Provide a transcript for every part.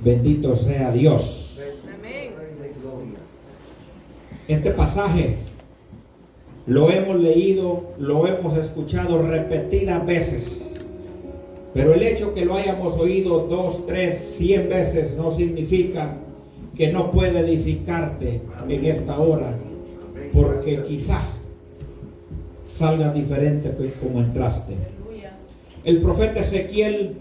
Bendito sea Dios. Amén. Este pasaje lo hemos leído, lo hemos escuchado repetidas veces, pero el hecho que lo hayamos oído 2, 3, 100 veces no significa que no puede edificarte en esta hora, porque quizá salga diferente que como entraste. El profeta Ezequiel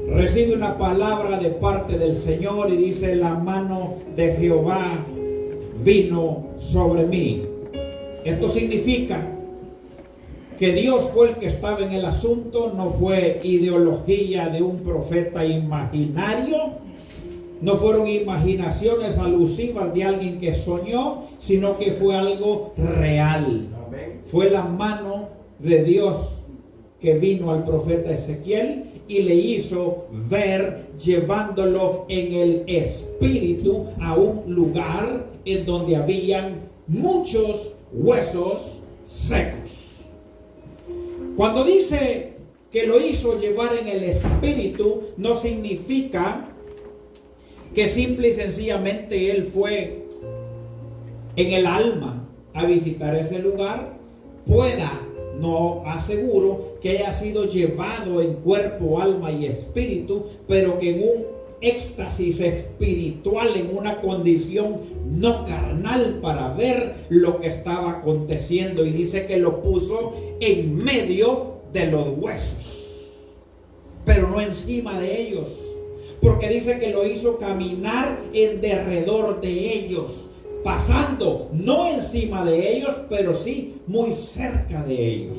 recibe una palabra de parte del Señor y dice: la mano de Jehová vino sobre mí. Esto significa que Dios fue el que estaba en el asunto, no fue ideología de un profeta imaginario, no fueron imaginaciones alusivas de alguien que soñó, sino que fue algo real. Fue la mano de Dios que vino al profeta Ezequiel y le hizo ver, llevándolo en el espíritu a un lugar en donde habían muchos huesos secos. Cuando dice que lo hizo llevar en el espíritu, no significa que simple y sencillamente él fue en el alma a visitar ese lugar. No aseguro que haya sido llevado en cuerpo, alma y espíritu, pero que en un éxtasis espiritual, en una condición no carnal, para ver lo que estaba aconteciendo. Y dice que lo puso en medio de los huesos, pero no encima de ellos, porque dice que lo hizo caminar en derredor de ellos, pasando no encima de ellos, pero sí muy cerca de ellos.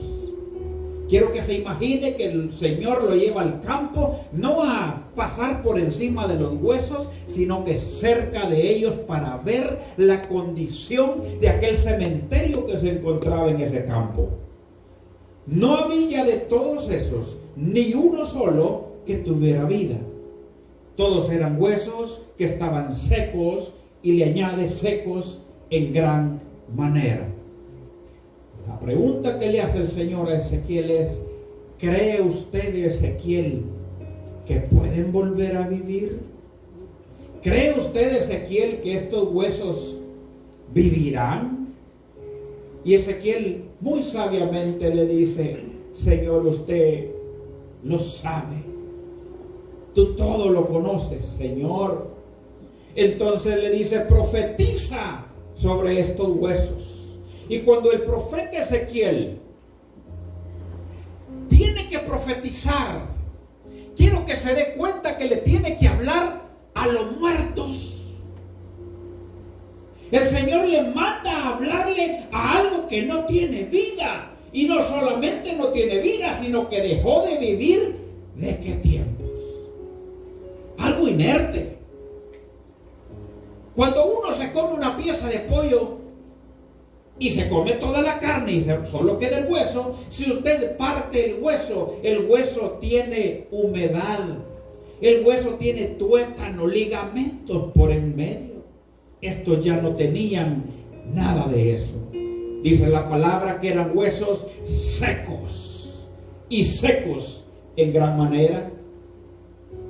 Quiero que se imagine que el Señor lo lleva al campo, no a pasar por encima de los huesos, sino que cerca de ellos, para ver la condición de aquel cementerio que se encontraba en ese campo. No había de todos esos ni uno solo que tuviera vida. Todos eran huesos que estaban secos, y le añade secos en gran manera. La pregunta que le hace el Señor a Ezequiel es: ¿cree usted, Ezequiel, que pueden volver a vivir? ¿Cree usted, Ezequiel, que estos huesos vivirán? Y Ezequiel muy sabiamente le dice: Señor, usted lo sabe, tú todo lo conoces, Señor. Entonces le dice: profetiza sobre estos huesos. Y cuando el profeta Ezequiel tiene que profetizar, quiero que se dé cuenta que le tiene que hablar a los muertos. El Señor le manda a hablarle a algo que no tiene vida. Y no solamente no tiene vida, sino que dejó de vivir. ¿De qué tiempos? Algo inerte. Cuando uno se come una pieza de pollo y se come toda la carne y solo queda el hueso, si usted parte el hueso tiene humedad, el hueso tiene tuétano, ligamentos por en medio. Estos ya no tenían nada de eso. Dice la palabra que eran huesos secos, y secos en gran manera.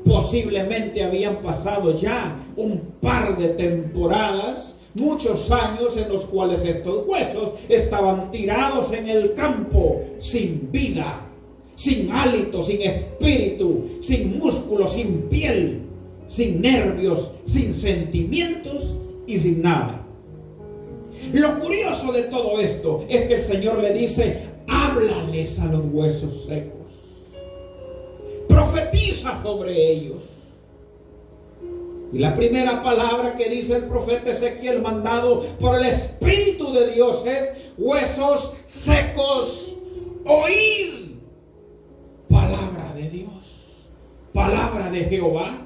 Posiblemente habían pasado ya un par de temporadas, muchos años en los cuales estos huesos estaban tirados en el campo, sin vida, sin hálito, sin espíritu, sin músculo, sin piel, sin nervios, sin sentimientos y sin nada. Lo curioso de todo esto es que el Señor le dice: háblales a los huesos secos. Profetiza sobre ellos. Y la primera palabra que dice el profeta Ezequiel, mandado por el Espíritu de Dios, es: huesos secos, oíd palabra de Dios, palabra de Jehová.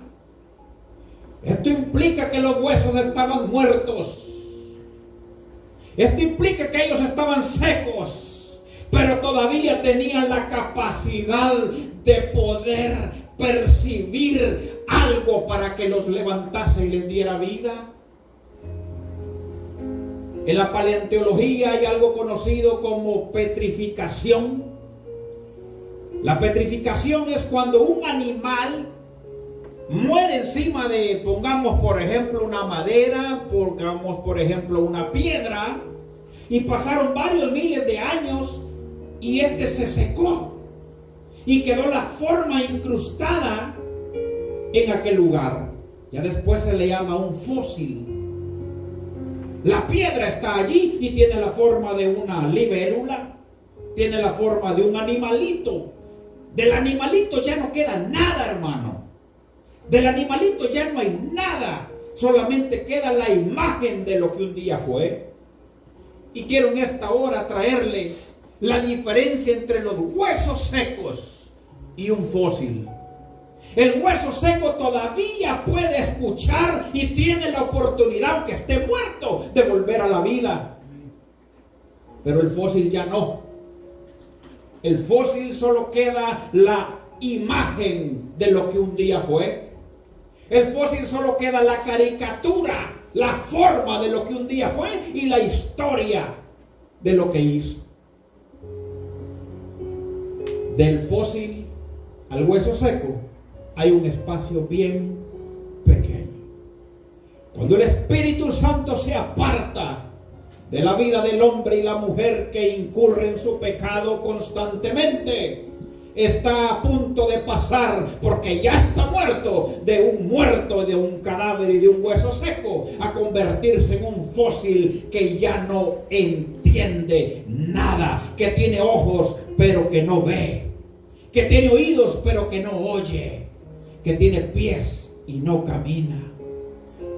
Esto implica que los huesos estaban muertos. Esto implica que ellos estaban secos, pero todavía tenían la capacidad de poder percibir algo para que los levantase y les diera vida. En la paleontología hay algo conocido como petrificación. La petrificación es cuando un animal muere encima de, pongamos por ejemplo una madera, pongamos por ejemplo una piedra, y pasaron varios miles de años y este se secó y quedó la forma incrustada en aquel lugar. Ya después se le llama un fósil. La piedra está allí y tiene la forma de una libélula, tiene la forma de un animalito. Del animalito ya no queda nada, hermano. Del animalito ya no hay nada, solamente queda la imagen de lo que un día fue. Y quiero en esta hora traerle la diferencia entre los huesos secos y un fósil. El hueso seco todavía puede escuchar y tiene la oportunidad, aunque esté muerto, de volver a la vida. Pero el fósil ya no. El fósil solo queda la imagen de lo que un día fue. El fósil solo queda la caricatura, la forma de lo que un día fue y la historia de lo que hizo. Del fósil al hueso seco hay un espacio bien pequeño. Cuando el Espíritu Santo se aparta de la vida del hombre y la mujer que incurre en su pecado constantemente, está a punto de pasar, porque ya está muerto, de un cadáver y de un hueso seco, a convertirse en un fósil que ya no entiende nada, que tiene ojos pero que no ve, que tiene oídos pero que no oye, que tiene pies y no camina,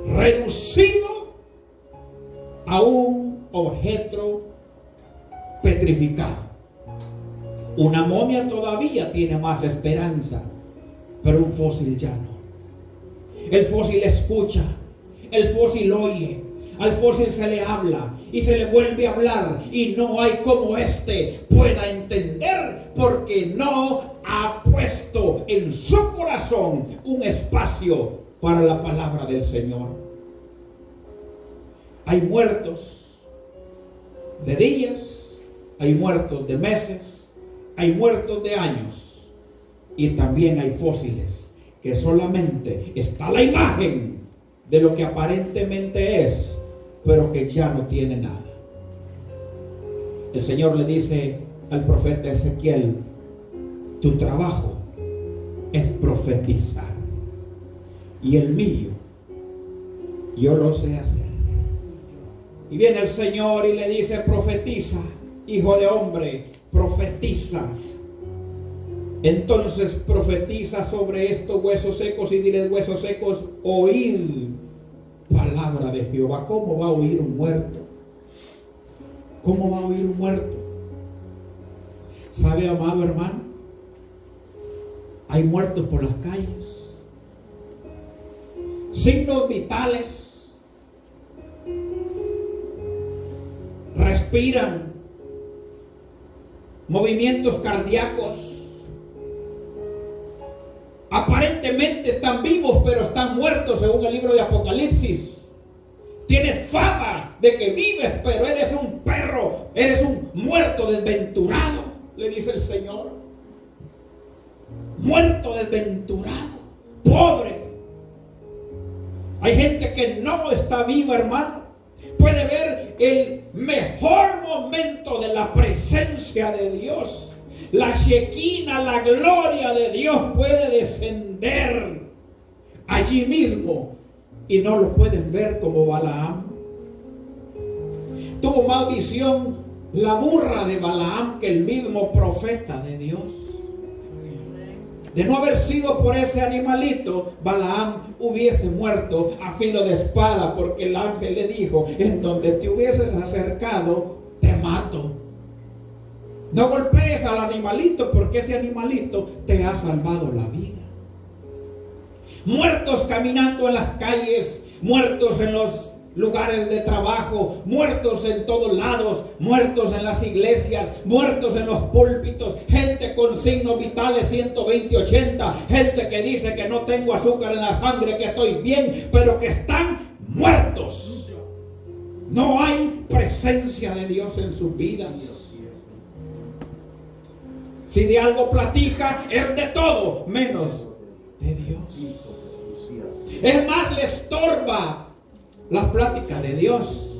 reducido a un objeto petrificado. Una momia todavía tiene más esperanza, pero un fósil ya no. El fósil escucha, el fósil oye, al fósil se le habla y se le vuelve a hablar, y no hay como éste pueda entender, porque no ha puesto en su corazón un espacio para la palabra del Señor. Hay muertos de días, hay muertos de meses, hay muertos de años, y también hay fósiles que solamente está la imagen de lo que aparentemente es, pero que ya no tiene nada. El Señor le dice al profeta Ezequiel: tu trabajo es profetizar, y el mío yo lo sé hacer. Y viene el Señor y le dice: profetiza, hijo de hombre, profetiza. Entonces profetiza sobre estos huesos secos y diles: huesos secos, oíd palabra de Jehová. ¿Cómo va a oír un muerto? ¿Cómo va a oír un muerto? ¿Sabe, amado hermano? Hay muertos por las calles, signos vitales, respiran, movimientos cardíacos, aparentemente están vivos, pero están muertos, según el libro de Apocalipsis. Tienes fama de que vives, pero eres un perro, eres un muerto desventurado, le dice el Señor. Muerto desventurado, pobre. Hay gente que no está viva, hermano. Puede ver el mejor momento de la presencia de Dios. La Shekinah, la gloria de Dios puede descender allí mismo y no lo pueden ver, como Balaam. Tuvo más visión la burra de Balaam que el mismo profeta de Dios. De no haber sido por ese animalito, Balaam hubiese muerto a filo de espada, porque el ángel le dijo: en donde te hubieses acercado, te mato. No golpees al animalito, porque ese animalito te ha salvado la vida. Muertos caminando en las calles, muertos en los lugares de trabajo, muertos en todos lados, muertos en las iglesias, muertos en los púlpitos, gente con signos vitales 120, 80, gente que dice que no tengo azúcar en la sangre, que estoy bien, pero que están muertos. No hay presencia de Dios en sus vidas. Si de algo platica, es de todo menos de Dios. Es más, le estorba las pláticas de Dios.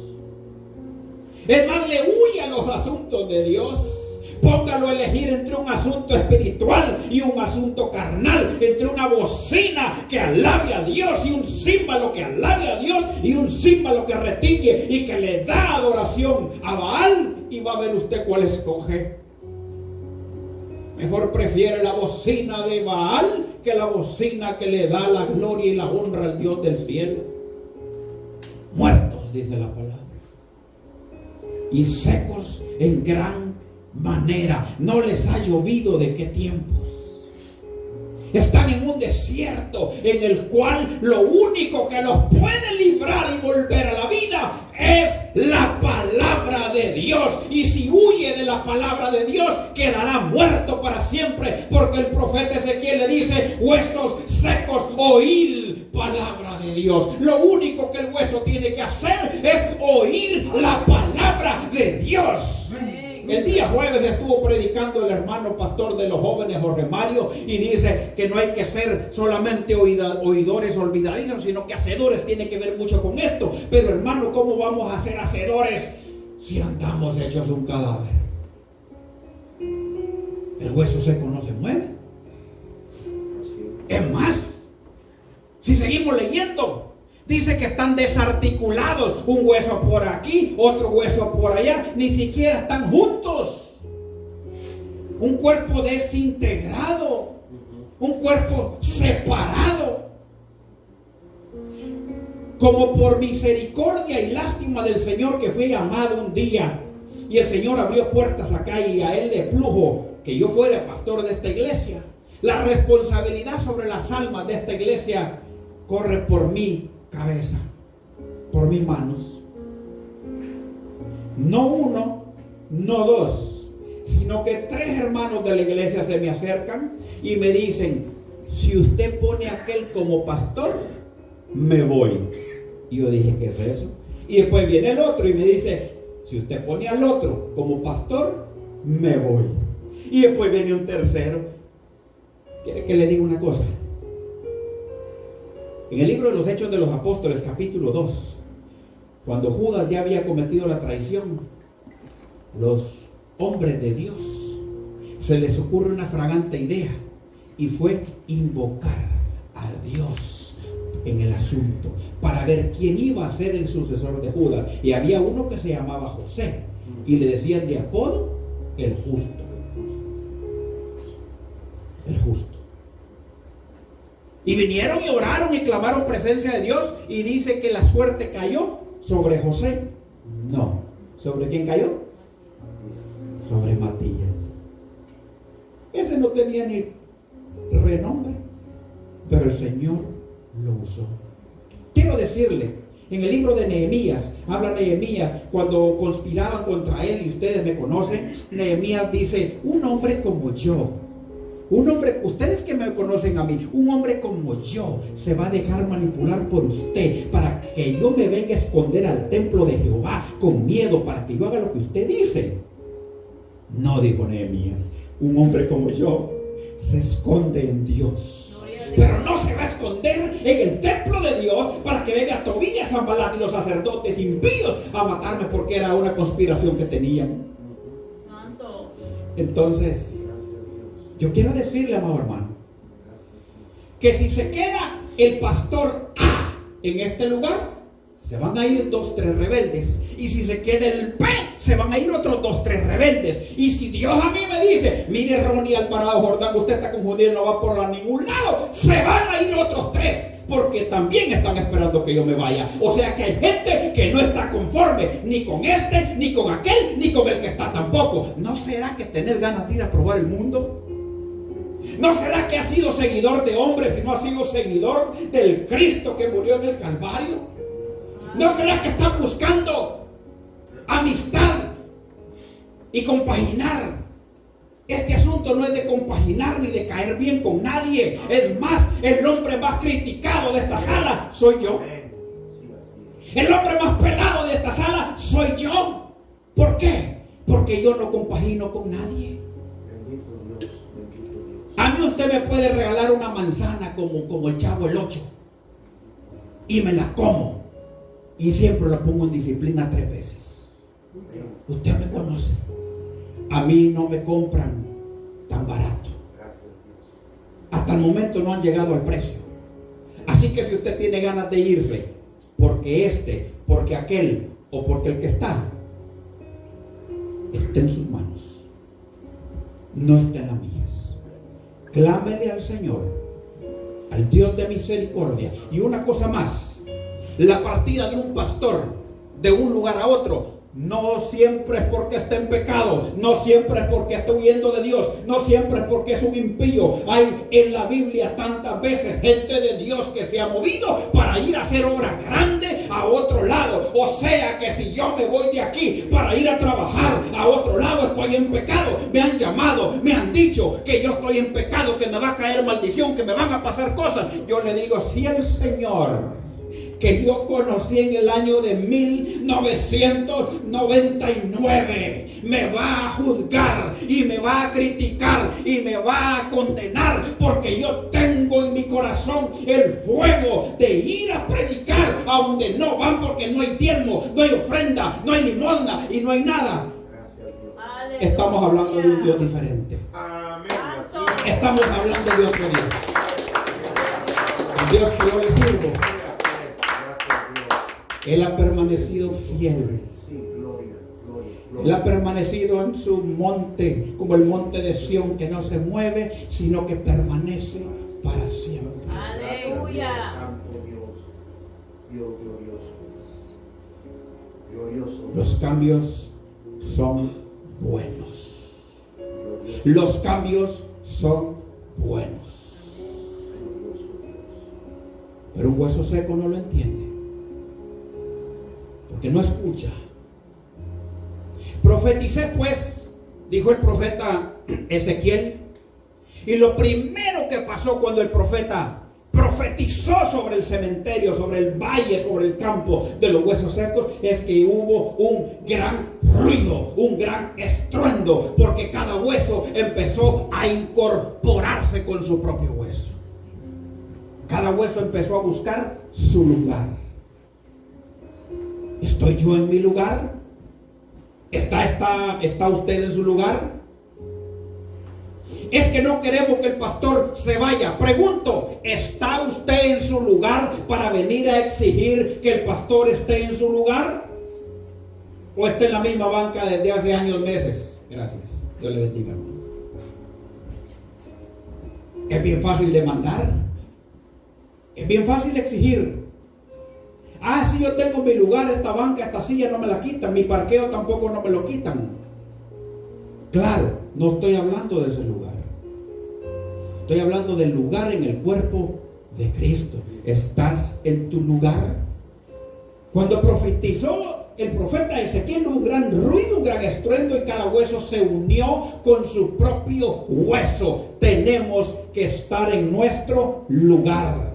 Es más, le huye a los asuntos de Dios. Póngalo a elegir entre un asunto espiritual y un asunto carnal, entre una bocina que alabe a Dios y un címbalo que alabe a Dios y un címbalo que retiñe y que le da adoración a Baal, y va a ver usted cuál escoge. Mejor prefiere la bocina de Baal que la bocina que le da la gloria y la honra al Dios del cielo. Muertos, dice la palabra, y secos en gran manera. No les ha llovido de qué tiempos. Están en un desierto en el cual lo único que los puede librar y volver a la vida es la palabra de Dios. Y si huye de la palabra de Dios, quedará muerto para siempre, porque el profeta Ezequiel le dice: huesos secos, oíd palabra de Dios. Lo único que el hueso tiene que hacer es oír la palabra de Dios. El día jueves estuvo predicando el hermano pastor de los jóvenes, Jorge Mario, y dice que no hay que ser solamente oidores olvidadizos, sino que hacedores. Tiene que ver mucho con esto. Pero hermano, ¿cómo vamos a ser hacedores si andamos hechos un cadáver? El hueso seco no se mueve. Es más, si seguimos leyendo, dice que están desarticulados, un hueso por aquí, otro hueso por allá, ni siquiera están juntos. Un cuerpo desintegrado, un cuerpo separado. Como por misericordia y lástima del Señor, que fui llamado un día, y el Señor abrió puertas acá, y a Él le plujo que yo fuera pastor de esta iglesia. La responsabilidad sobre las almas de esta iglesia corre por mi cabeza, por mis manos. No uno, no dos, sino que 3 hermanos de la iglesia se me acercan y me dicen: si usted pone a aquel como pastor, me voy. Y yo dije: ¿qué es eso? Y después viene el otro y me dice: si usted pone al otro como pastor, me voy. Y después viene un tercero. ¿Quiere que le diga una cosa? En el libro de los Hechos de los Apóstoles, capítulo 2, cuando Judas ya había cometido la traición, los hombres de Dios se les ocurre una fragante idea, y fue invocar a Dios en el asunto para ver quién iba a ser el sucesor de Judas. Y había uno que se llamaba José, y le decían de apodo el justo. El justo. Y vinieron y oraron y clamaron presencia de Dios, y dice que la suerte cayó sobre José. No. ¿Sobre quién cayó? Sobre Matías. Ese no tenía ni renombre, pero el Señor lo usó. Quiero decirle, en el libro de Nehemías, habla Nehemías cuando conspiraban contra él, y ustedes me conocen. Nehemías dice: un hombre como yo, un hombre, ustedes que me conocen a mí, un hombre como yo se va a dejar manipular por usted para que yo me venga a esconder al templo de Jehová con miedo para que yo haga lo que usted dice. No, dijo Nehemías, un hombre como yo se esconde en Dios, pero no se va a esconder en el templo de Dios para que venga Tobías, Sanballat y los sacerdotes impíos a matarme, porque era una conspiración que tenían. Entonces, yo quiero decirle, amado hermano, que si se queda el pastor A en este lugar, se van a ir 2, 3 rebeldes. Y si se queda el B, se van a ir otros 2, 3 rebeldes. Y si Dios a mí me dice: mire, Ronnie Alvarado Jordán, usted está confundido, no va por ningún lado, se van a ir otros 3, porque también están esperando que yo me vaya. O sea que hay gente que no está conforme, ni con este, ni con aquel, ni con el que está tampoco. ¿No será que tener ganas de ir a probar el mundo? ¿No será que ha sido seguidor de hombres y no ha sido seguidor del Cristo que murió en el Calvario? ¿No será que está buscando amistad y compaginar? Este asunto no es de compaginar ni de caer bien con nadie. Es más, el hombre más criticado de esta sala soy yo. El hombre más pelado de esta sala soy yo. ¿Por qué? Porque yo no compagino con nadie. A mí usted me puede regalar una manzana como el Chavo el 8. y me la como. Y siempre lo pongo en disciplina 3 veces. Usted me conoce. A mí no me compran tan barato. Hasta el momento no han llegado al precio. Así que si usted tiene ganas de irse, porque aquel o porque el que está en sus manos, no está en las mías. Clámele al Señor, al Dios de misericordia. Y una cosa más, la partida de un pastor de un lugar a otro no siempre es porque está en pecado, no siempre es porque está huyendo de Dios, no siempre es porque es un impío. Hay en la Biblia tantas veces gente de Dios que se ha movido para ir a hacer obra grande a otro lado. O sea que si yo me voy de aquí para ir a trabajar a otro lado, estoy en pecado. Me han llamado, me han dicho que yo estoy en pecado, que me va a caer maldición, que me van a pasar cosas. Yo le digo, si el Señor que yo conocí en el año de 1999 me va a juzgar y me va a criticar y me va a condenar, porque yo tengo en mi corazón el fuego de ir a predicar a donde no van, porque no hay diezmo, no hay ofrenda, no hay limosna y no hay nada. Estamos hablando de un Dios diferente. Estamos hablando de otro Dios. El Dios que yo le sirvo, Él ha permanecido fiel. Él ha permanecido en su monte, como el monte de Sión, que no se mueve, sino que permanece para siempre. Aleluya. Los cambios son buenos. Los cambios son buenos. Pero un hueso seco no lo entiende, porque no escucha. Profeticé pues, dijo el profeta Ezequiel, y lo primero que pasó cuando el profeta profetizó sobre el cementerio, sobre el valle, sobre el campo de los huesos secos, es que hubo un gran ruido, un gran estruendo, porque cada hueso empezó a incorporarse con su propio hueso. Cada hueso empezó a buscar su lugar. ¿Estoy yo en mi lugar? ¿Está usted en su lugar? Es que no queremos que el pastor se vaya. Pregunto, ¿está usted en su lugar para venir a exigir que el pastor esté en su lugar? ¿O está en la misma banca desde hace años, meses? Gracias. Dios le bendiga. Es bien fácil demandar. Es bien fácil exigir. Si yo tengo mi lugar, esta banca, esta silla no me la quitan, mi parqueo tampoco no me lo quitan. Claro, no estoy hablando de ese lugar. Estoy hablando del lugar en el cuerpo de Cristo. ¿Estás en tu lugar? Cuando profetizó el profeta Ezequiel, hubo un gran ruido, un gran estruendo, y cada hueso se unió con su propio hueso. Tenemos que estar en nuestro lugar.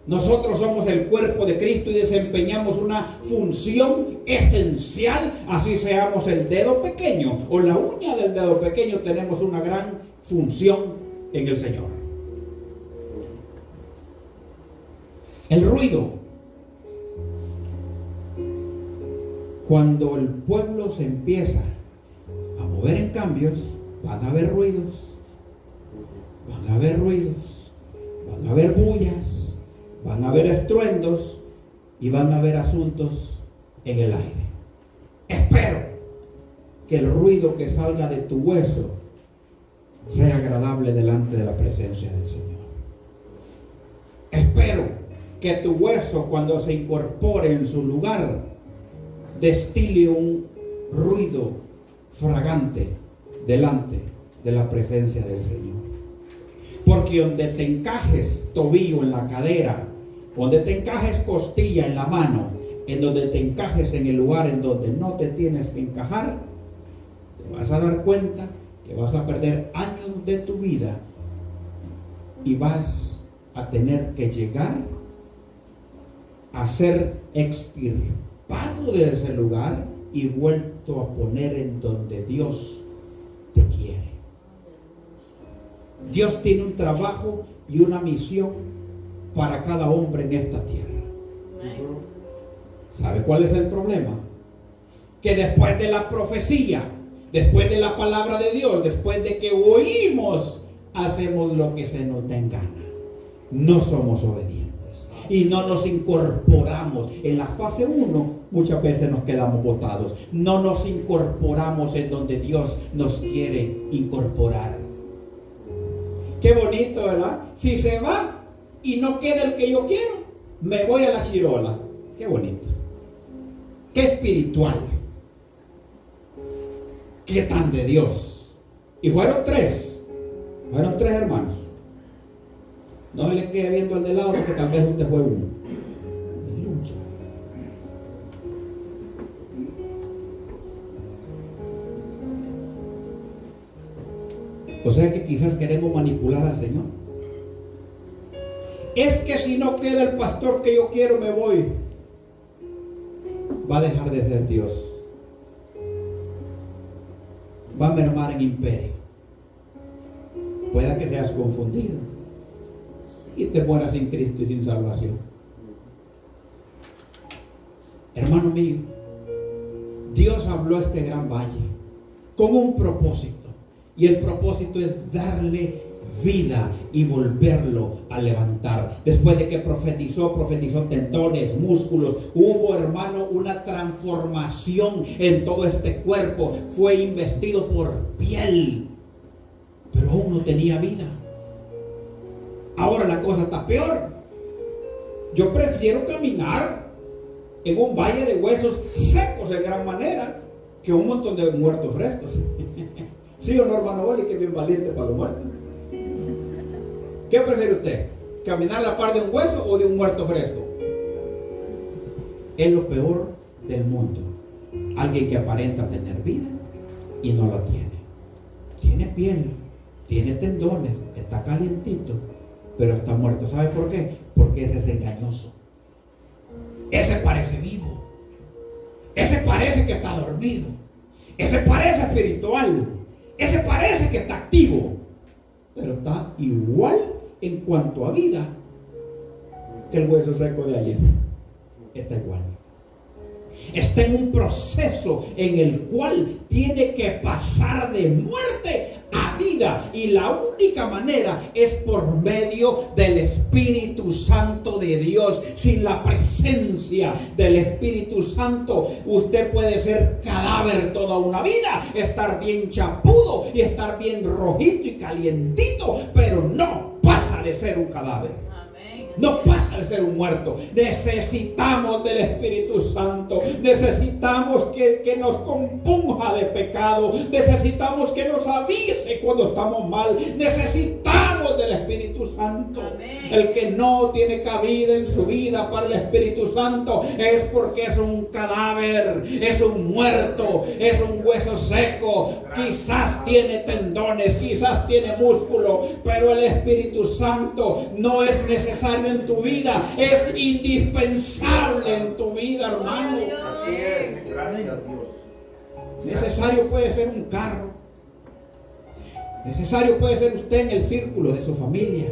Nosotros somos el cuerpo de Cristo y desempeñamos una función esencial. Así seamos el dedo pequeño o la uña del dedo pequeño, tenemos una gran función en el Señor. El ruido. Cuando el pueblo se empieza a mover en cambios, van a haber ruidos, van a haber ruidos, van a haber bullas, van a haber estruendos y van a haber asuntos en el aire. Espero que el ruido que salga de tu hueso sea agradable delante de la presencia del Señor. Espero que tu hueso, cuando se incorpore en su lugar, destile un ruido fragante delante de la presencia del Señor. Porque donde te encajes tobillo en la cadera, donde te encajes costilla en la mano, en donde te encajes en el lugar en donde no te tienes que encajar, te vas a dar cuenta que vas a perder años de tu vida y vas a tener que llegar a ser extirpado de ese lugar y vuelto a poner en donde Dios te quiere. Dios tiene un trabajo y una misión para cada hombre en esta tierra. cuál es el problema? Que después de la profecía, después de la palabra de Dios, después de que oímos, hacemos lo que se nos dé en gana. No somos obedientes y no nos incorporamos. En la fase 1 muchas veces nos quedamos botados. No nos incorporamos en donde Dios nos quiere incorporar. Qué bonito, ¿verdad? Si se va y no queda el que yo quiero, me voy a la chirola. Qué bonito. Qué espiritual. Qué tan de Dios. Y fueron 3. Fueron 3 hermanos. No se le quede viendo al de lado porque tal vez usted fue uno. Lucha. O sea que quizás queremos manipular al Señor. Es que si no queda el pastor que yo quiero, me voy. Va a dejar de ser Dios. Va a mermar en imperio. Pueda que seas confundido y te mueras sin Cristo y sin salvación. Hermano mío, Dios habló a este gran valle con un propósito, y el propósito es darle vida y volverlo a levantar. Después de que profetizó tendones, músculos, hubo, hermano, una transformación en todo este cuerpo. Fue investido por piel, pero aún no tenía vida. Ahora la cosa está peor. Yo prefiero caminar en un valle de huesos secos en gran manera que un montón de muertos frescos. ¿Sí o no, hermano Boli, que es bien valiente para los muertos? ¿Qué prefiere usted? ¿Caminar a la par de un hueso o de un muerto fresco? Es lo peor del mundo. Alguien que aparenta tener vida y no la tiene. Tiene piel, tiene tendones, está calientito, pero está muerto. ¿Sabe por qué? Porque ese es engañoso. Ese parece vivo. Ese parece que está dormido. Ese parece espiritual. Ese parece que está activo, pero está igual en cuanto a vida que el hueso seco de ayer. Está igual. Está en un proceso en el cual tiene que pasar de muerte a vida, y la única manera es por medio del Espíritu Santo de Dios. Sin la presencia del Espíritu Santo, usted puede ser cadáver toda una vida, estar bien chapudo y estar bien rojito y calientito, pero no pasa de ser un cadáver. No pasa de ser un muerto. Necesitamos del Espíritu Santo. Necesitamos que nos compunja de pecado. Necesitamos que nos avise cuando estamos mal. Necesitamos del Espíritu Santo. Amén. El que no tiene cabida en su vida para el Espíritu Santo es porque es un cadáver, es un muerto, es un hueso seco. Quizás tiene tendones, quizás tiene músculo, pero el Espíritu Santo no es necesario en tu vida, es indispensable en tu vida, hermano. Así es, gracias a Dios. Necesario puede ser un carro, necesario puede ser usted en el círculo de su familia,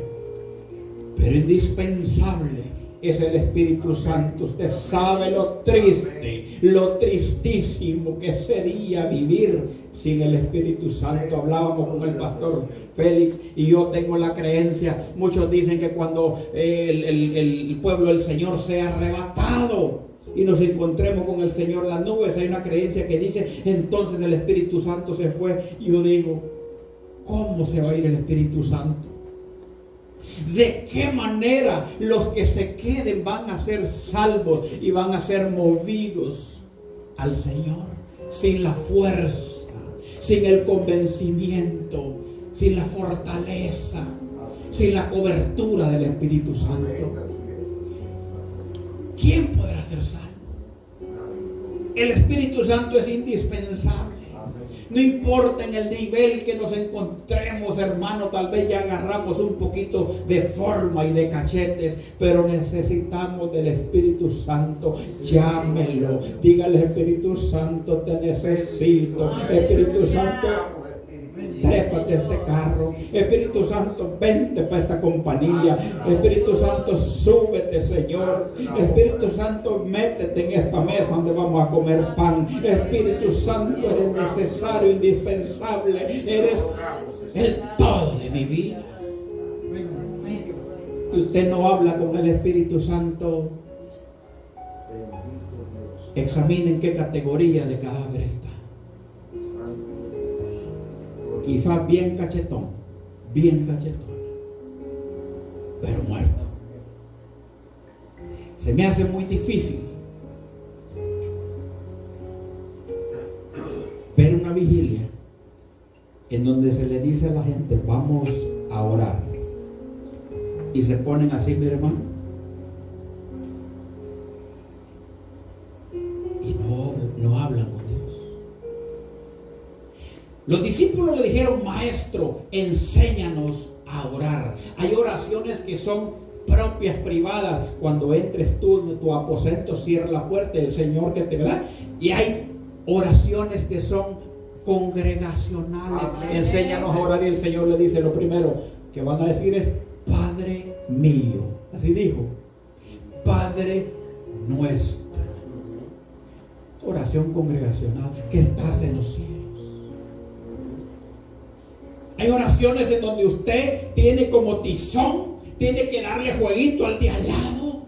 pero indispensable es el Espíritu Santo. Usted sabe lo triste, lo tristísimo que sería vivir sin el Espíritu Santo. Hablábamos con el pastor Félix y yo tengo la creencia, muchos dicen que cuando el pueblo del Señor sea arrebatado y nos encontremos con el Señor en las nubes, hay una creencia que dice entonces el Espíritu Santo se fue. Y yo digo, ¿cómo se va a ir el Espíritu Santo? ¿De qué manera los que se queden van a ser salvos y van a ser movidos al Señor? Sin la fuerza, sin el convencimiento, sin la fortaleza, sin la cobertura del Espíritu Santo. ¿Quién podrá ser salvo? El Espíritu Santo es indispensable. No importa en el nivel que nos encontremos, hermano, tal vez ya agarramos un poquito de forma y de cachetes, pero necesitamos del Espíritu Santo. Llámelo, dígale: Espíritu Santo, te necesito. Espíritu Santo, trépate a este carro. Espíritu Santo, vente para esta compañía. Espíritu Santo, súbete, Señor. Espíritu Santo, métete en esta mesa donde vamos a comer pan. Espíritu Santo, eres necesario, indispensable. Eres el todo de mi vida. Si usted no habla con el Espíritu Santo, examine en qué categoría de cadáver está. Quizás bien cachetón, pero muerto. Se me hace muy difícil ver una vigilia en donde se le dice a la gente, vamos a orar, y se ponen así, mi hermano, y no hablan con Dios. Los discípulos le dijeron, maestro, enséñanos a orar. Hay oraciones que son propias, privadas. Cuando entres tú en tu aposento, cierra la puerta, el Señor que te verá. Y hay oraciones que son congregacionales. Amén. Enséñanos a orar, y el Señor le dice, lo primero que van a decir es, Padre mío. Así dijo, Padre nuestro. Oración congregacional, que estás en los cielos. Hay oraciones en donde usted tiene como tizón, tiene que darle jueguito al de al lado,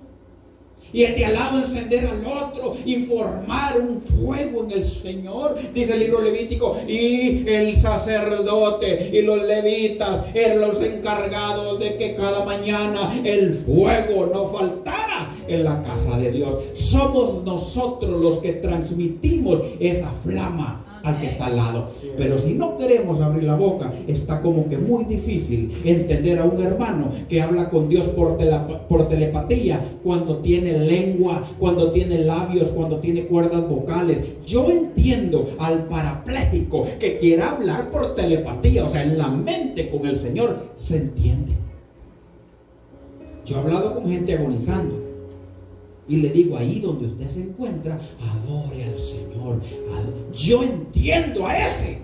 y el de al lado encender al otro, informar un fuego en el Señor. Dice el libro Levítico, y el sacerdote y los levitas eran los encargados de que cada mañana el fuego no faltara en la casa de Dios. Somos nosotros los que transmitimos esa flama al que está al lado. Pero si no queremos abrir la boca, está como que muy difícil entender a un hermano que habla con Dios por telepatía, cuando tiene lengua, cuando tiene labios, cuando tiene cuerdas vocales. Yo entiendo al parapléjico que quiera hablar por telepatía, o sea, en la mente con el Señor, se entiende. Yo he hablado con gente agonizando y le digo, ahí donde usted se encuentra, adore al Señor. Yo entiendo a ese.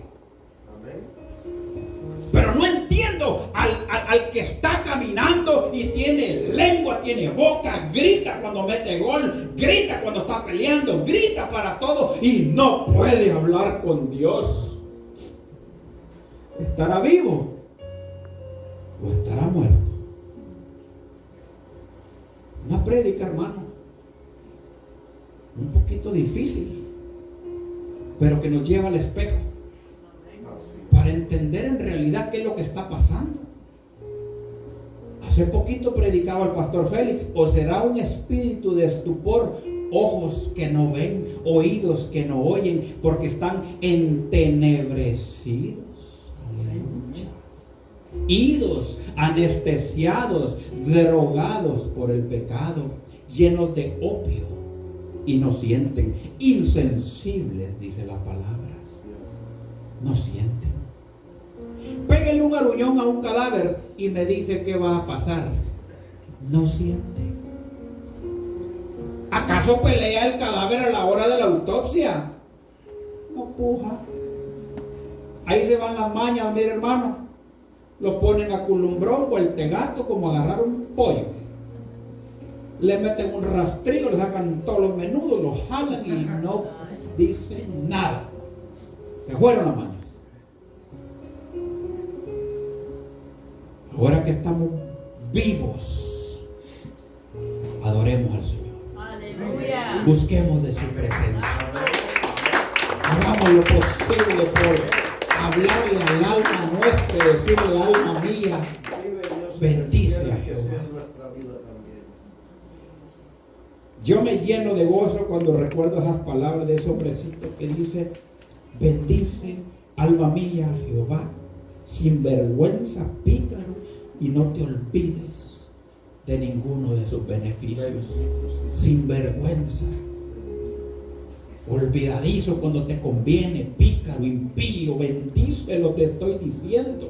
Pero no entiendo al que está caminando y tiene lengua, tiene boca, grita cuando mete gol, grita cuando está peleando, grita para todo y no puede hablar con Dios. ¿Estará vivo o estará muerto? Una prédica, hermano, un poquito difícil, pero que nos lleva al espejo para entender en realidad qué es lo que está pasando. Hace poquito predicaba el pastor Félix, o será un espíritu de estupor, ojos que no ven, oídos que no oyen, porque están entenebrecidos. Aleluya. Idos, anestesiados, drogados por el pecado, llenos de opio, y no sienten, insensibles, dice la palabra. No sienten. Pégale un aruñón a un cadáver y me dice qué va a pasar. No siente. ¿Acaso pelea el cadáver a la hora de la autopsia? No puja. Ahí se van las mañas, mire hermano. Lo ponen a culumbrón o el tegato, como agarrar un pollo. Le meten un rastrillo, le sacan todos los menudos, los jalan y no dicen nada. Se fueron las mañas. Ahora que estamos vivos, adoremos al Señor. Aleluya. Busquemos de su presencia. Hagamos lo posible por hablarle al alma nuestra y decirle al alma mía, bendice a Jehová. Yo me lleno de gozo cuando recuerdo esas palabras de ese hombrecito que dice, bendice alma mía a Jehová, sin vergüenza, pícaro, y no te olvides de ninguno de sus beneficios. Sin vergüenza, olvidadizo cuando te conviene, pícaro, impío, bendícelo, te estoy diciendo.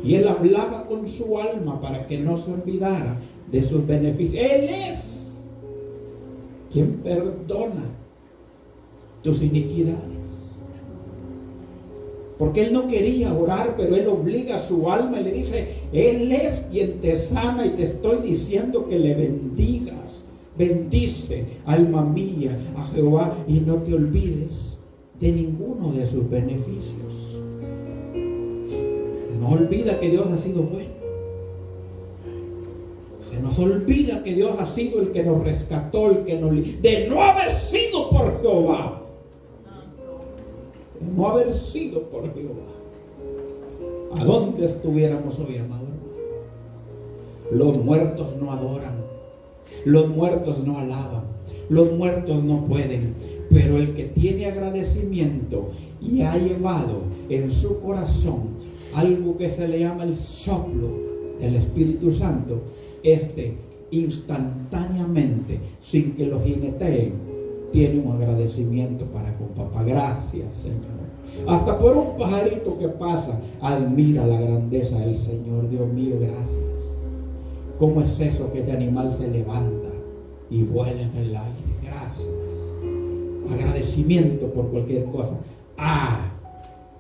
Y él hablaba con su alma para que no se olvidara de sus beneficios. Él es quien perdona tus iniquidades. Porque él no quería orar, pero él obliga a su alma y le dice, Él es quien te sana y te estoy diciendo que le bendigas. Bendice, alma mía, a Jehová y no te olvides de ninguno de sus beneficios. No olvida que Dios ha sido bueno. Se nos olvida que Dios ha sido el que nos rescató, el que nos de no haber sido por Jehová. De no haber sido por Jehová. ¿A dónde estuviéramos hoy, amado hermano? Los muertos no adoran. Los muertos no alaban. Los muertos no pueden. Pero el que tiene agradecimiento y ha llevado en su corazón algo que se le llama el soplo del Espíritu Santo, instantáneamente, sin que lo jineteen, tiene un agradecimiento para con papá. Gracias, Señor. Hasta por un pajarito que pasa, admira la grandeza del Señor. Dios mío, gracias. ¿Cómo es eso que ese animal se levanta y vuela en el aire? Gracias. Agradecimiento por cualquier cosa.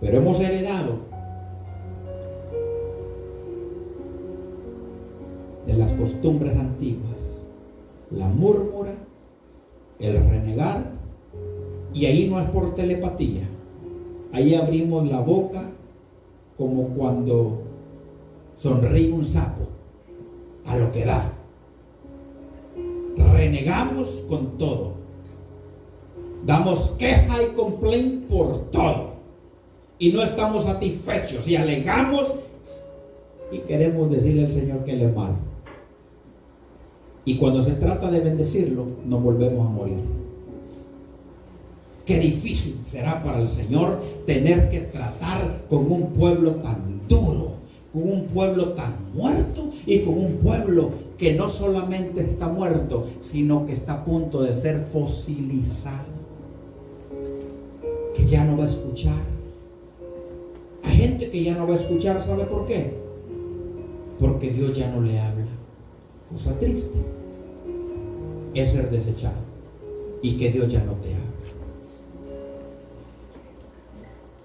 Pero hemos heredado de las costumbres antiguas la murmura, el renegar, y ahí no es por telepatía. Ahí abrimos la boca como cuando sonríe un sapo, a lo que da. Renegamos con todo. Damos queja y complaint por todo. Y no estamos satisfechos y alegamos y queremos decirle al Señor que Él es malo. Y cuando se trata de bendecirlo, nos volvemos a morir. Qué difícil será para el Señor tener que tratar con un pueblo tan duro, con un pueblo tan muerto y con un pueblo que no solamente está muerto, sino que está a punto de ser fosilizado, que ya no va a escuchar. Hay gente que ya no va a escuchar, ¿sabe por qué? Porque Dios ya no le habla. Cosa triste es ser desechado y que Dios ya no te habla.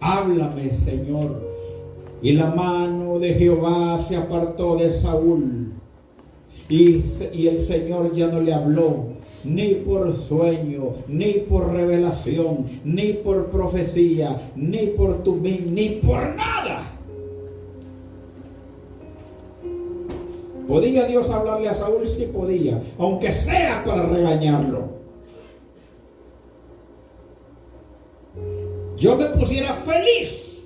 Háblame, Señor. Y la mano de Jehová se apartó de Saúl, y el Señor ya no le habló, ni por sueño, ni por revelación, ni por profecía, ni por tumín, ni por nada. ¿Podía Dios hablarle a Saúl? Sí podía, aunque sea para regañarlo. Yo me pusiera feliz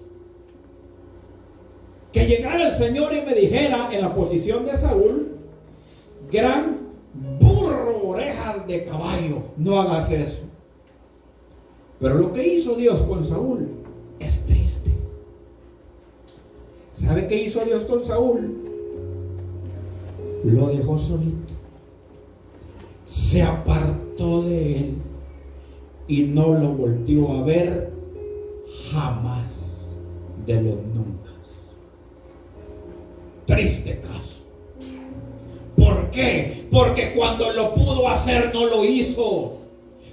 que llegara el Señor y me dijera en la posición de Saúl: gran burro, orejas de caballo, no hagas eso. Pero lo que hizo Dios con Saúl es triste. ¿Sabe qué hizo Dios con Saúl? Lo dejó solito, se apartó de él y no lo volvió a ver jamás de los nunca. Triste caso. ¿Por qué? Porque cuando lo pudo hacer no lo hizo.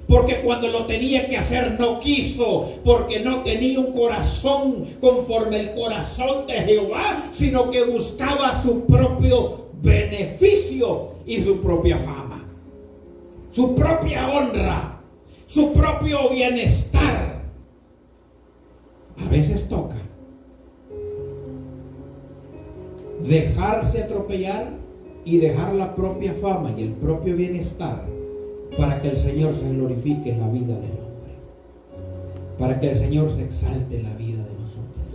Porque cuando lo tenía que hacer no quiso. Porque no tenía un corazón conforme el corazón de Jehová, sino que buscaba su propio beneficio y su propia fama, su propia honra, su propio bienestar. A veces toca dejarse atropellar y dejar la propia fama y el propio bienestar para que el Señor se glorifique en la vida del hombre, para que el Señor se exalte en la vida de nosotros.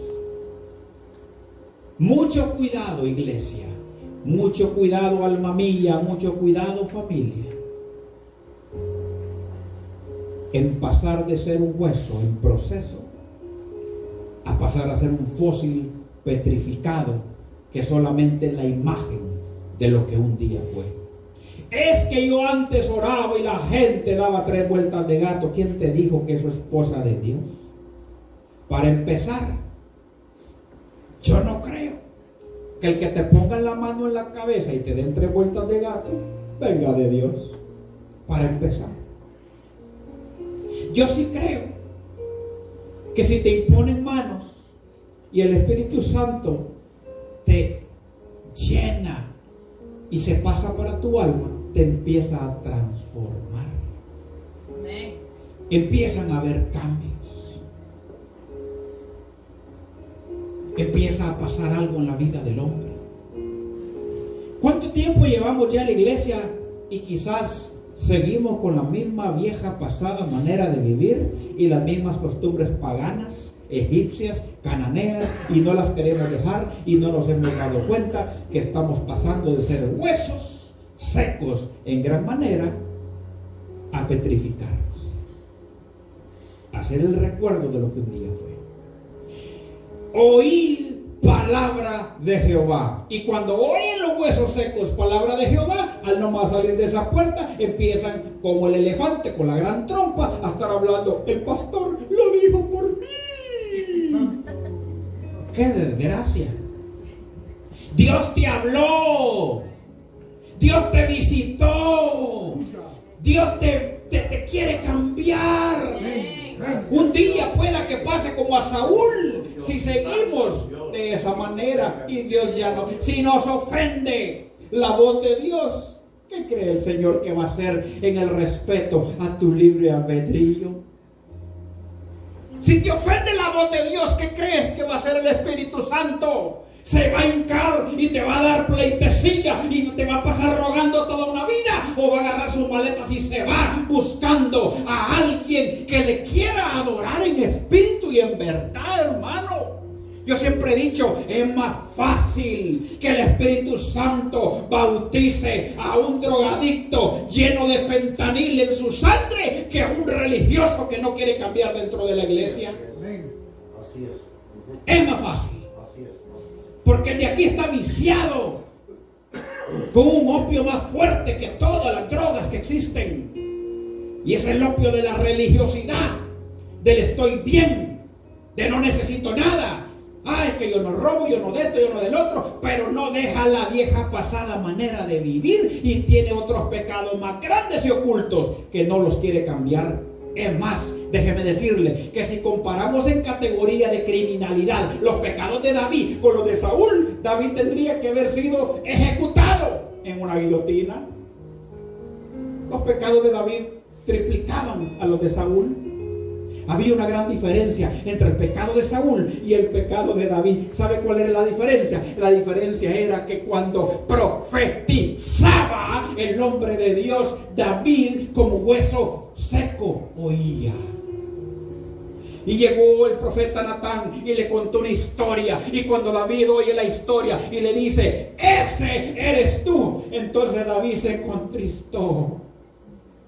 Mucho cuidado, iglesia. Mucho cuidado, alma mía, mucho cuidado, familia, en pasar de ser un hueso en proceso a pasar a ser un fósil petrificado que solamente es la imagen de lo que un día fue. Es que yo antes oraba y la gente daba 3 vueltas de gato. ¿Quién te dijo que eso es cosa de Dios? Para empezar, yo no creo que el que te ponga la mano en la cabeza y te den 3 vueltas de gato venga de Dios. Para empezar, yo sí creo que si te imponen manos y el Espíritu Santo te llena y se pasa para tu alma, te empieza a transformar. Amén. Empiezan a haber cambios. Empieza a pasar algo en la vida del hombre. ¿Cuánto tiempo llevamos ya en la iglesia y quizás seguimos con la misma vieja pasada manera de vivir y las mismas costumbres paganas, egipcias, cananeas, y no las queremos dejar y no nos hemos dado cuenta que estamos pasando de ser huesos secos en gran manera a petrificarnos, a ser el recuerdo de lo que un día fue? Oíd palabra de Jehová. Y cuando oyen los huesos secos palabra de Jehová, al nomás salir de esa puerta, empiezan como el elefante con la gran trompa a estar hablando: el pastor lo dijo por mí. ¡Qué desgracia! Dios te habló, Dios te visitó, Dios te quiere cambiar. Un día pueda que pase como a Saúl, si seguimos de esa manera, y Dios ya no. Si nos ofende la voz de Dios, ¿qué cree el Señor que va a hacer en el respeto a tu libre albedrío? Si te ofende la voz de Dios, ¿qué crees que va a hacer el Espíritu Santo? Se va a hincar y te va a dar pleitesía y te va a pasar rogando toda una vida, o va a agarrar sus maletas y se va buscando a alguien que le quiera adorar en espíritu y en verdad, hermano. Yo siempre he dicho, es más fácil que el Espíritu Santo bautice a un drogadicto lleno de fentanil en su sangre que a un religioso que no quiere cambiar dentro de la iglesia. Así es. Es más fácil. Así es. Porque el de aquí está viciado con un opio más fuerte que todas las drogas que existen. Y es el opio de la religiosidad, del estoy bien, de no necesito nada. Ah, es que yo no robo, yo no de esto, yo no del otro. Pero no deja la vieja pasada manera de vivir y tiene otros pecados más grandes y ocultos que no los quiere cambiar. Es más, déjeme decirle que si comparamos en categoría de criminalidad los pecados de David con los de Saúl, David tendría que haber sido ejecutado en una guillotina. Los pecados de David triplicaban a los de Saúl. Había una gran diferencia entre el pecado de Saúl y el pecado de David. ¿Sabe cuál era la diferencia? La diferencia era que cuando profetizaba el hombre de Dios, David, como hueso seco, oía. Y llegó el profeta Natán y le contó una historia. Y cuando David oye la historia y le dice: ese eres tú, entonces David se contristó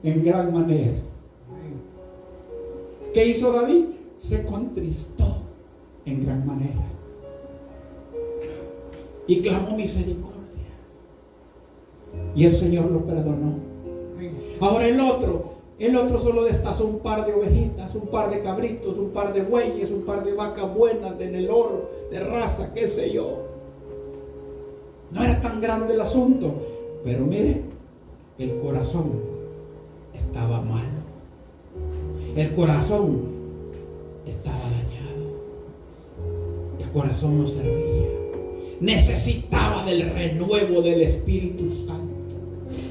en gran manera. ¿Qué hizo David? Se contristó en gran manera y clamó misericordia, y el Señor lo perdonó. Ahora el otro solo destazó un par de ovejitas, un par de cabritos, un par de bueyes, un par de vacas buenas de Nelor, de raza, qué sé yo. No era tan grande el asunto, pero mire, el corazón estaba malo. El corazón estaba dañado. El corazón no servía. Necesitaba del renuevo del Espíritu Santo.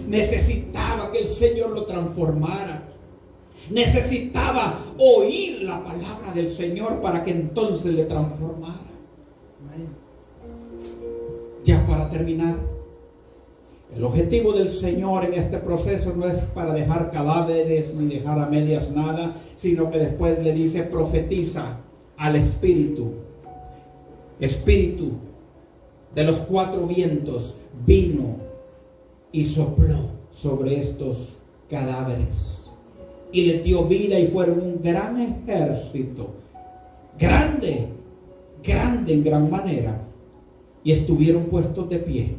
Necesitaba que el Señor lo transformara. Necesitaba oír la palabra del Señor para que entonces le transformara. Ya para terminar, el objetivo del Señor en este proceso no es para dejar cadáveres ni dejar a medias nada, sino que después le dice: profetiza al Espíritu. Espíritu de los cuatro vientos vino y sopló sobre estos cadáveres y les dio vida, y fueron un gran ejército, grande en gran manera, y estuvieron puestos de pie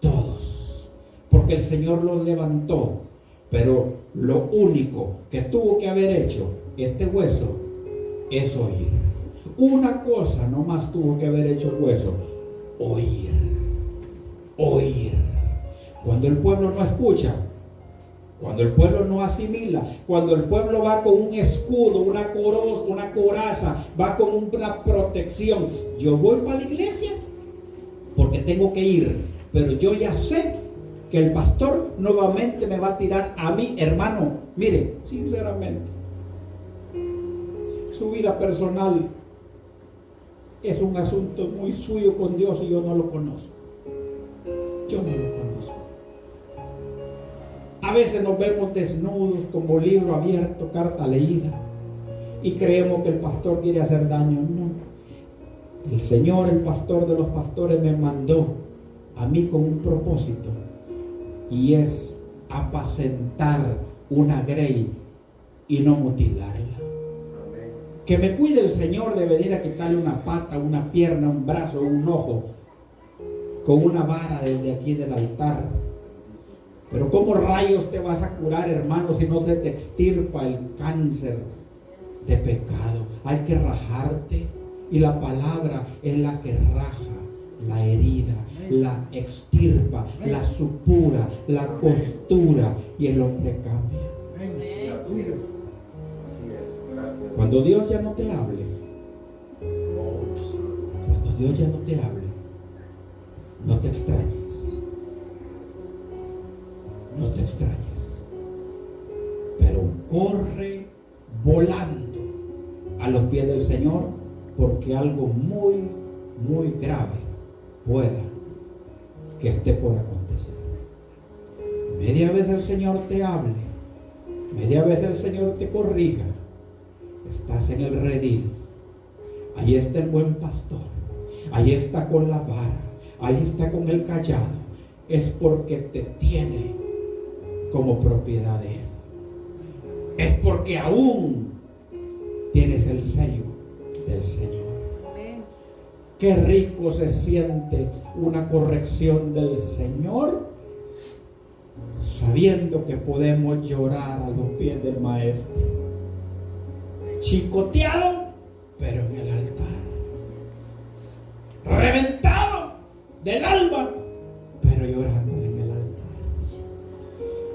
todos, porque el Señor los levantó. Pero lo único que tuvo que haber hecho este hueso es oír. Una cosa nomás tuvo que haber hecho el hueso: oír. Cuando el pueblo no escucha, Cuando el pueblo no asimila, cuando el pueblo va con un escudo, una coraza, va con una protección. Yo voy para la iglesia porque tengo que ir, pero yo ya sé que el pastor nuevamente me va a tirar a mí, hermano. Mire, sinceramente, su vida personal es un asunto muy suyo con Dios y yo no lo conozco. Yo no lo conozco. A veces nos vemos desnudos como libro abierto, carta leída, y creemos que el pastor quiere hacer daño. No. El Señor, el pastor de los pastores, me mandó a mí con un propósito, y es apacentar una grey y no mutilarla. Que me cuide el Señor de venir a quitarle una pata, una pierna, un brazo, un ojo, con una vara desde aquí del altar. Pero ¿cómo rayos te vas a curar, hermano, si no se te extirpa el cáncer de pecado? Hay que rajarte, y la palabra es la que raja la herida, la extirpa, la supura, la costura, y el hombre cambia. Así es. Así es. Gracias. Cuando Dios ya no te hable, cuando Dios ya no te hable, no te extrañes. No te extrañes, pero corre volando a los pies del Señor, porque algo muy, muy grave pueda que esté por acontecer. Media vez el Señor te hable, media vez el Señor te corrija, estás en el redil, ahí está el buen pastor, ahí está con la vara, ahí está con el cayado, es porque te tiene como propiedad de Él. Es porque aún tienes el sello del Señor. Qué rico se siente una corrección del Señor, sabiendo que podemos llorar a los pies del Maestro, chicoteado, pero en el altar, reventado del alma, pero llorando en el altar.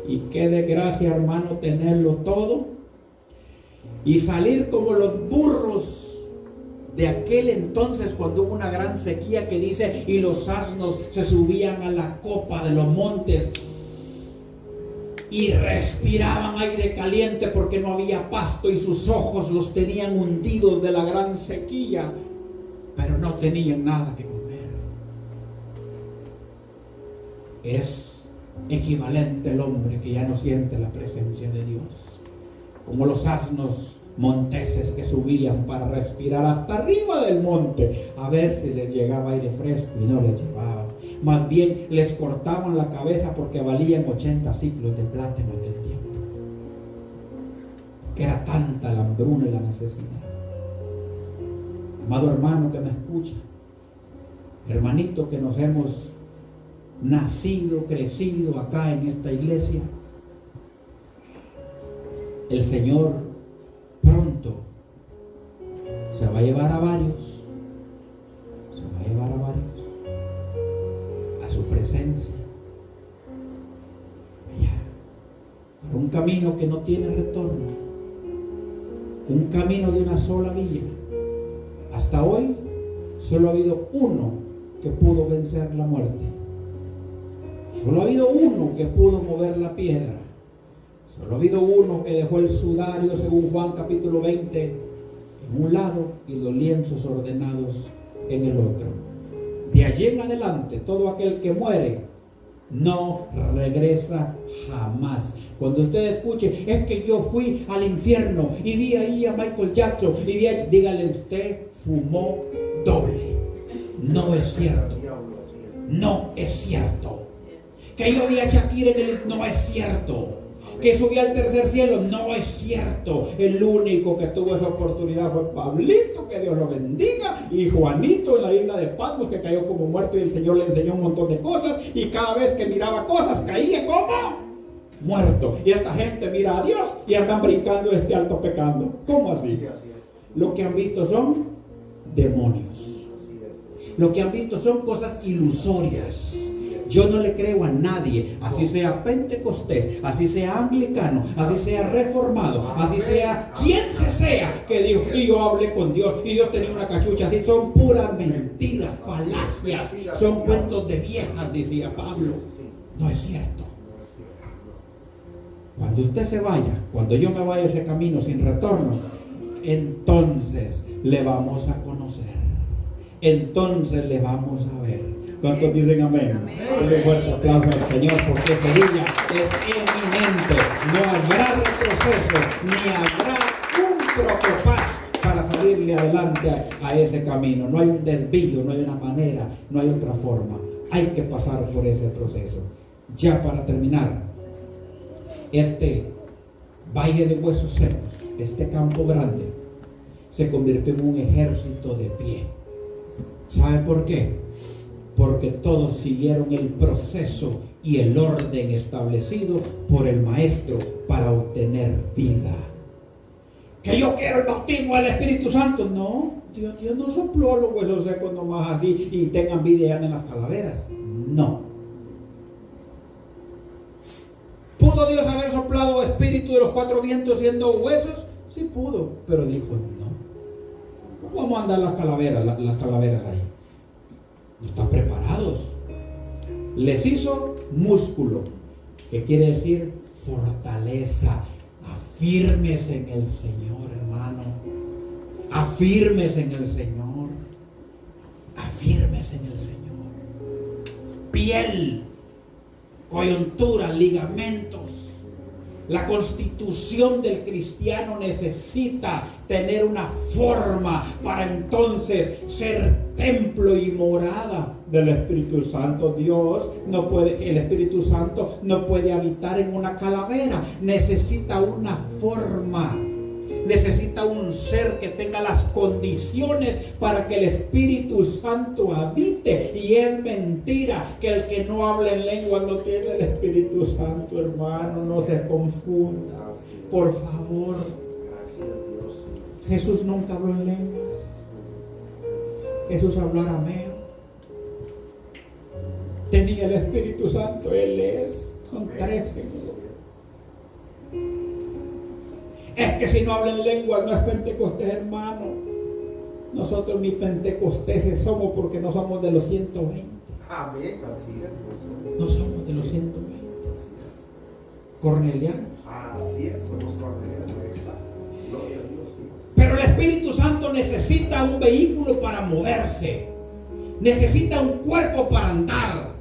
Y qué desgracia, hermano, tenerlo todo y salir como los burros de aquel entonces, cuando hubo una gran sequía, que dice, y los asnos se subían a la copa de los montes y respiraban aire caliente porque no había pasto, y sus ojos los tenían hundidos de la gran sequía, pero no tenían nada que comer. Es equivalente el hombre que ya no siente la presencia de Dios, como los asnos monteses que subían para respirar hasta arriba del monte a ver si les llegaba aire fresco, y no les llevaba. Más bien les cortaban la cabeza porque valían 80 ciclos de plata en aquel tiempo, que era tanta la hambruna y la necesidad. Amado hermano que me escucha, hermanito que nos hemos nacido, crecido acá en esta iglesia, el Señor pronto se va a llevar a varios, a su presencia, allá, por un camino que no tiene retorno, un camino de una sola vía. Hasta hoy solo ha habido uno que pudo vencer la muerte, solo ha habido uno que pudo mover la piedra, solo ha habido uno que dejó el sudario, según Juan capítulo 20, en un lado y los lienzos ordenados en el otro. De allí en adelante, todo aquel que muere no regresa jamás. Cuando usted escuche, es que yo fui al infierno y vi ahí a Michael Jackson, y vi ahí, dígale, usted fumó doble. No es cierto. No es cierto. Que yo vi a Shakira en el... No es cierto. Que subí al tercer cielo, no es cierto. El único que tuvo esa oportunidad fue Pablito, que Dios lo bendiga, y Juanito en la isla de Patmos, que cayó como muerto, y el Señor le enseñó un montón de cosas, y cada vez que miraba cosas caía como muerto. Y esta gente mira a Dios y andan brincando este alto pecando. ¿Cómo así? Lo que han visto son demonios. Lo que han visto son cosas ilusorias. Yo no le creo a nadie, así sea pentecostés, así sea anglicano, así sea reformado, así sea quien sea que dijo, y yo hablé con Dios, y Dios tenía una cachucha. Así son puras mentiras, falacias, son cuentos de viejas, decía Pablo. No es cierto. Cuando usted se vaya, cuando yo me vaya ese camino sin retorno, entonces le vamos a conocer, entonces le vamos a ver. ¿Cuántos dicen amén? Denle un fuerte aplauso al Señor, porque ese día es eminente. No habrá retroceso, ni habrá un tropopás para salirle adelante a ese camino. No hay un desvío, no hay una manera, no hay otra forma. Hay que pasar por ese proceso. Ya para terminar, este valle de huesos secos, este campo grande, se convirtió en un ejército de pie. ¿Sabe por qué? Porque todos siguieron el proceso y el orden establecido por el maestro para obtener vida. Que yo quiero el bautismo del Espíritu Santo. No, Dios no sopló los huesos secos nomás así y tengan vida y anden las calaveras. No. ¿Pudo Dios haber soplado espíritu de los cuatro vientos siendo huesos? Sí pudo, pero dijo no. ¿Cómo vamos a andar las calaveras ahí? No están preparados. Les hizo músculo, que quiere decir fortaleza. Afírmese en el Señor, hermano. Afírmese en el Señor. Afírmese en el Señor. Piel, coyuntura, ligamentos. La constitución del cristiano necesita tener una forma para entonces ser templo y morada del Espíritu Santo. El Espíritu Santo no puede habitar en una calavera. Necesita una forma. Necesita un ser que tenga las condiciones para que el Espíritu Santo habite. Y es mentira que el que no habla en lengua no tiene el Espíritu Santo, hermano. No se confunda, por favor. Jesús nunca habló en lengua. Jesús habló arameo. Tenía el Espíritu Santo. Él es. Son 13. Es que si no habla en lengua no es pentecostés, hermano. Nosotros ni pentecosteses somos, porque no somos de los 120. Amén, así es. No somos de los 120. Cornelianos. Así es, somos cornelianos, exacto. Gloria a Dios. Pero el Espíritu Santo necesita un vehículo para moverse. Necesita un cuerpo para andar.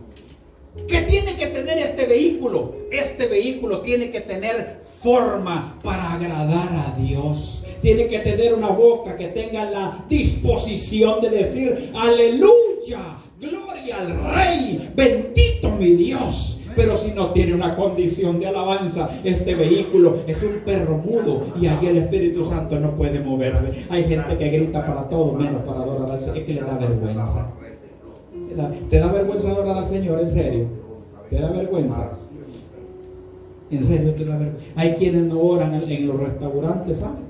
¿Qué tiene que tener este vehículo? Este vehículo tiene que tener forma para agradar a Dios. Tiene que tener una boca que tenga la disposición de decir aleluya, gloria al Rey, bendito mi Dios. Pero si no tiene una condición de alabanza, este vehículo es un perro mudo, y allí el Espíritu Santo no puede moverse. Hay gente que grita para todo menos para adorar al Señor. Es que le da vergüenza. ¿Te da vergüenza adorar al Señor? ¿En serio? ¿Te da vergüenza? ¿En serio te da vergüenza? Hay quienes no oran en los restaurantes, ¿saben?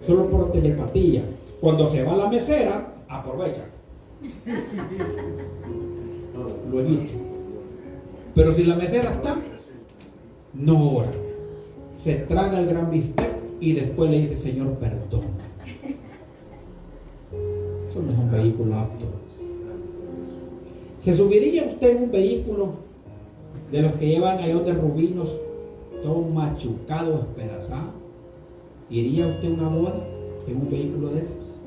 Solo por telepatía. Cuando se va la mesera, aprovecha. Lo evita. Pero si la mesera está, no ora. Se traga el gran bistec y después le dice, Señor, perdona. Eso no es un vehículo apto. ¿Se subiría usted en un vehículo de los que llevan allá de rubinos, todo machucado, espedazado? ¿Iría usted a una boda en un vehículo de esos?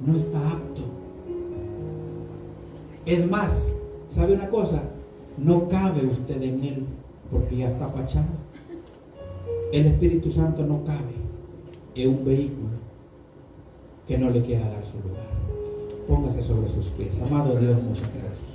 No está apto. Es más, ¿sabe una cosa? No cabe usted en él, porque ya está fachado. El Espíritu Santo no cabe en un vehículo que no le quiera dar su lugar. Póngase sobre sus pies. Amado Dios, muchas gracias.